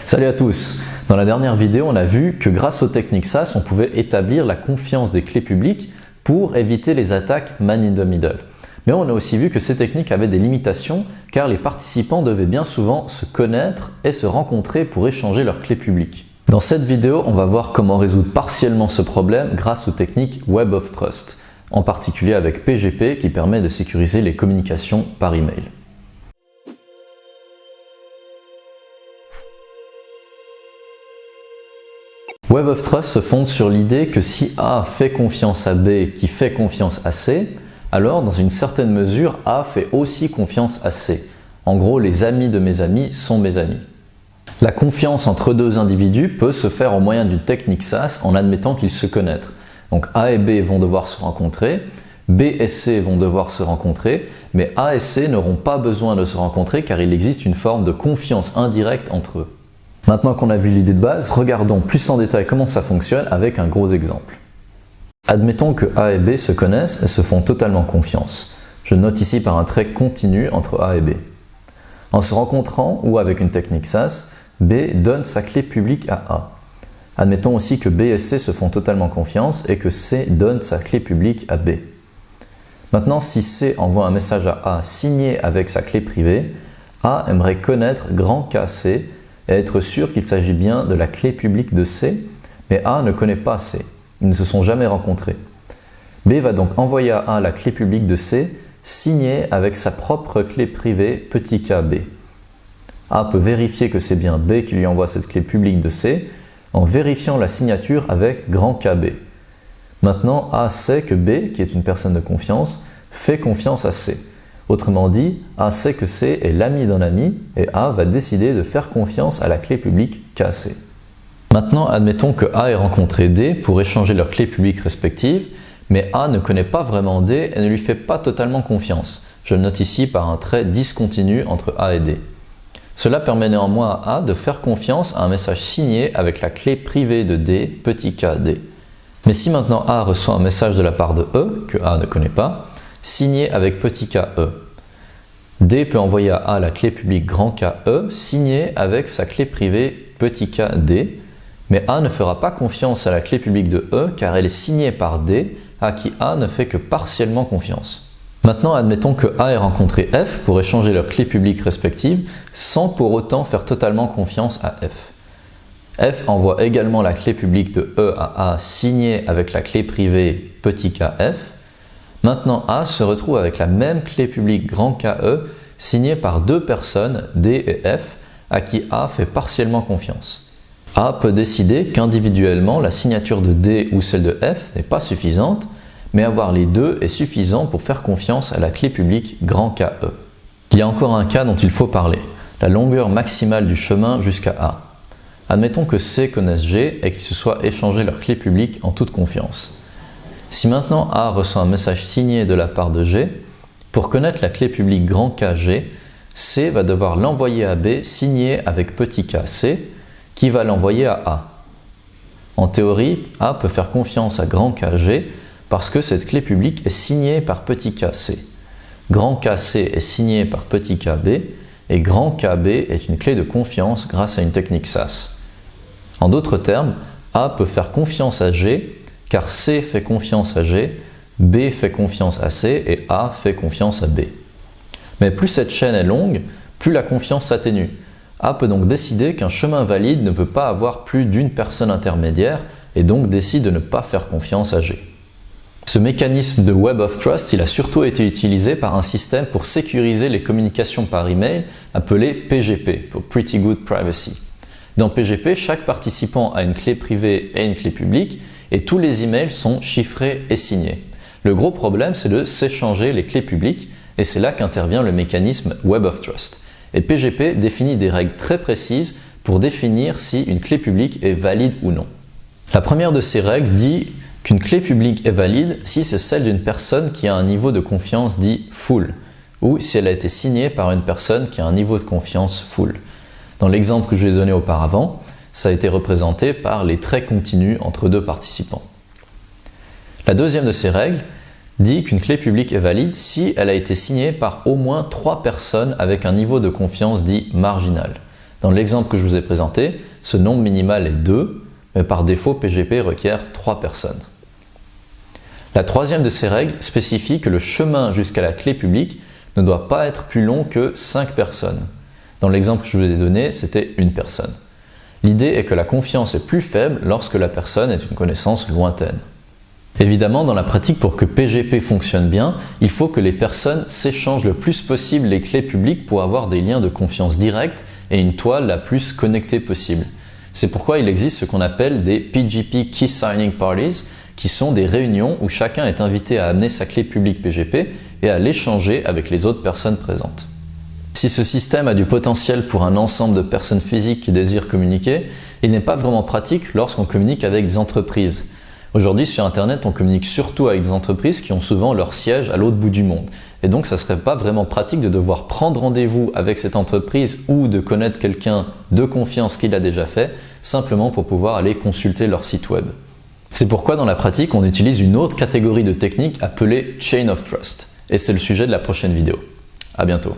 Salut à tous! Dans la dernière vidéo, on a vu que grâce aux techniques SAS, on pouvait établir la confiance des clés publiques pour éviter les attaques man in the middle. Mais on a aussi vu que ces techniques avaient des limitations car les participants devaient bien souvent se connaître et se rencontrer pour échanger leurs clés publiques. Dans cette vidéo, on va voir comment résoudre partiellement ce problème grâce aux techniques Web of Trust, en particulier avec PGP qui permet de sécuriser les communications par email. Web of Trust se fonde sur l'idée que si A fait confiance à B qui fait confiance à C, alors dans une certaine mesure, A fait aussi confiance à C. En gros, les amis de mes amis sont mes amis. La confiance entre deux individus peut se faire au moyen d'une technique SAS en admettant qu'ils se connaissent. Donc A et B vont devoir se rencontrer, B et C vont devoir se rencontrer, mais A et C n'auront pas besoin de se rencontrer car il existe une forme de confiance indirecte entre eux. Maintenant qu'on a vu l'idée de base, regardons plus en détail comment ça fonctionne avec un gros exemple. Admettons que A et B se connaissent et se font totalement confiance. Je note ici par un trait continu entre A et B. En se rencontrant ou avec une technique SAS, B donne sa clé publique à A. Admettons aussi que B et C se font totalement confiance et que C donne sa clé publique à B. Maintenant, si C envoie un message à A signé avec sa clé privée, A aimerait connaître grand KC et être sûr qu'il s'agit bien de la clé publique de C, mais A ne connaît pas C. Ils ne se sont jamais rencontrés. B va donc envoyer à A la clé publique de C, signée avec sa propre clé privée petit k B. A peut vérifier que c'est bien B qui lui envoie cette clé publique de C en vérifiant la signature avec grand KB. Maintenant, A sait que B, qui est une personne de confiance, fait confiance à C. Autrement dit, A sait que C est l'ami d'un ami et A va décider de faire confiance à la clé publique KC. Maintenant, admettons que A ait rencontré D pour échanger leurs clés publiques respectives, mais A ne connaît pas vraiment D et ne lui fait pas totalement confiance. Je le note ici par un trait discontinu entre A et D. Cela permet néanmoins à A de faire confiance à un message signé avec la clé privée de D, petit k D. Mais si maintenant A reçoit un message de la part de E, que A ne connaît pas, signé avec petit k E, D peut envoyer à A la clé publique grand K E, signée avec sa clé privée petit k D, mais A ne fera pas confiance à la clé publique de E car elle est signée par D, à qui A ne fait que partiellement confiance. Maintenant, admettons que A ait rencontré F pour échanger leurs clés publiques respectives sans pour autant faire totalement confiance à F. F envoie également la clé publique de E à A signée avec la clé privée petit k F. Maintenant, A se retrouve avec la même clé publique grand KE signée par deux personnes, D et F, à qui A fait partiellement confiance. A peut décider qu'individuellement, la signature de D ou celle de F n'est pas suffisante, mais avoir les deux est suffisant pour faire confiance à la clé publique grand KE. Il y a encore un cas dont il faut parler, la longueur maximale du chemin jusqu'à A. Admettons que C connaisse G et qu'ils se soient échangés leur clé publique en toute confiance. Si maintenant A reçoit un message signé de la part de G, pour connaître la clé publique grand KG, C va devoir l'envoyer à B signé avec petit k C, qui va l'envoyer à A. En théorie, A peut faire confiance à grand KG parce que cette clé publique est signée par petit kc. Grand KC est signé par petit kb et grand kb est une clé de confiance grâce à une technique SAS. En d'autres termes, A peut faire confiance à G car C fait confiance à G, B fait confiance à C et A fait confiance à B. Mais plus cette chaîne est longue, plus la confiance s'atténue. A peut donc décider qu'un chemin valide ne peut pas avoir plus d'une personne intermédiaire et donc décide de ne pas faire confiance à G. Ce mécanisme de Web of Trust, il a surtout été utilisé par un système pour sécuriser les communications par email appelé PGP, pour Pretty Good Privacy. Dans PGP, chaque participant a une clé privée et une clé publique et tous les emails sont chiffrés et signés. Le gros problème, c'est de s'échanger les clés publiques et c'est là qu'intervient le mécanisme Web of Trust. Et PGP définit des règles très précises pour définir si une clé publique est valide ou non. La première de ces règles dit qu'une clé publique est valide si c'est celle d'une personne qui a un niveau de confiance dit full, ou si elle a été signée par une personne qui a un niveau de confiance full. Dans l'exemple que je vous ai donné auparavant, ça a été représenté par les traits continus entre deux participants. La deuxième de ces règles dit qu'une clé publique est valide si elle a été signée par au moins 3 personnes avec un niveau de confiance dit marginal. Dans l'exemple que je vous ai présenté, ce nombre minimal est 2, mais par défaut PGP requiert 3 personnes. La troisième de ces règles spécifie que le chemin jusqu'à la clé publique ne doit pas être plus long que 5 personnes. Dans l'exemple que je vous ai donné, c'était une personne. L'idée est que la confiance est plus faible lorsque la personne est une connaissance lointaine. Évidemment, dans la pratique, pour que PGP fonctionne bien, il faut que les personnes s'échangent le plus possible les clés publiques pour avoir des liens de confiance directs et une toile la plus connectée possible. C'est pourquoi il existe ce qu'on appelle des PGP Key Signing Parties, qui sont des réunions où chacun est invité à amener sa clé publique PGP et à l'échanger avec les autres personnes présentes. Si ce système a du potentiel pour un ensemble de personnes physiques qui désirent communiquer, il n'est pas vraiment pratique lorsqu'on communique avec des entreprises. Aujourd'hui, sur Internet, on communique surtout avec des entreprises qui ont souvent leur siège à l'autre bout du monde. Et donc, ça ne serait pas vraiment pratique de devoir prendre rendez-vous avec cette entreprise ou de connaître quelqu'un de confiance qui l'a déjà fait, simplement pour pouvoir aller consulter leur site web. C'est pourquoi dans la pratique, on utilise une autre catégorie de techniques appelée Chain of Trust. Et c'est le sujet de la prochaine vidéo. À bientôt.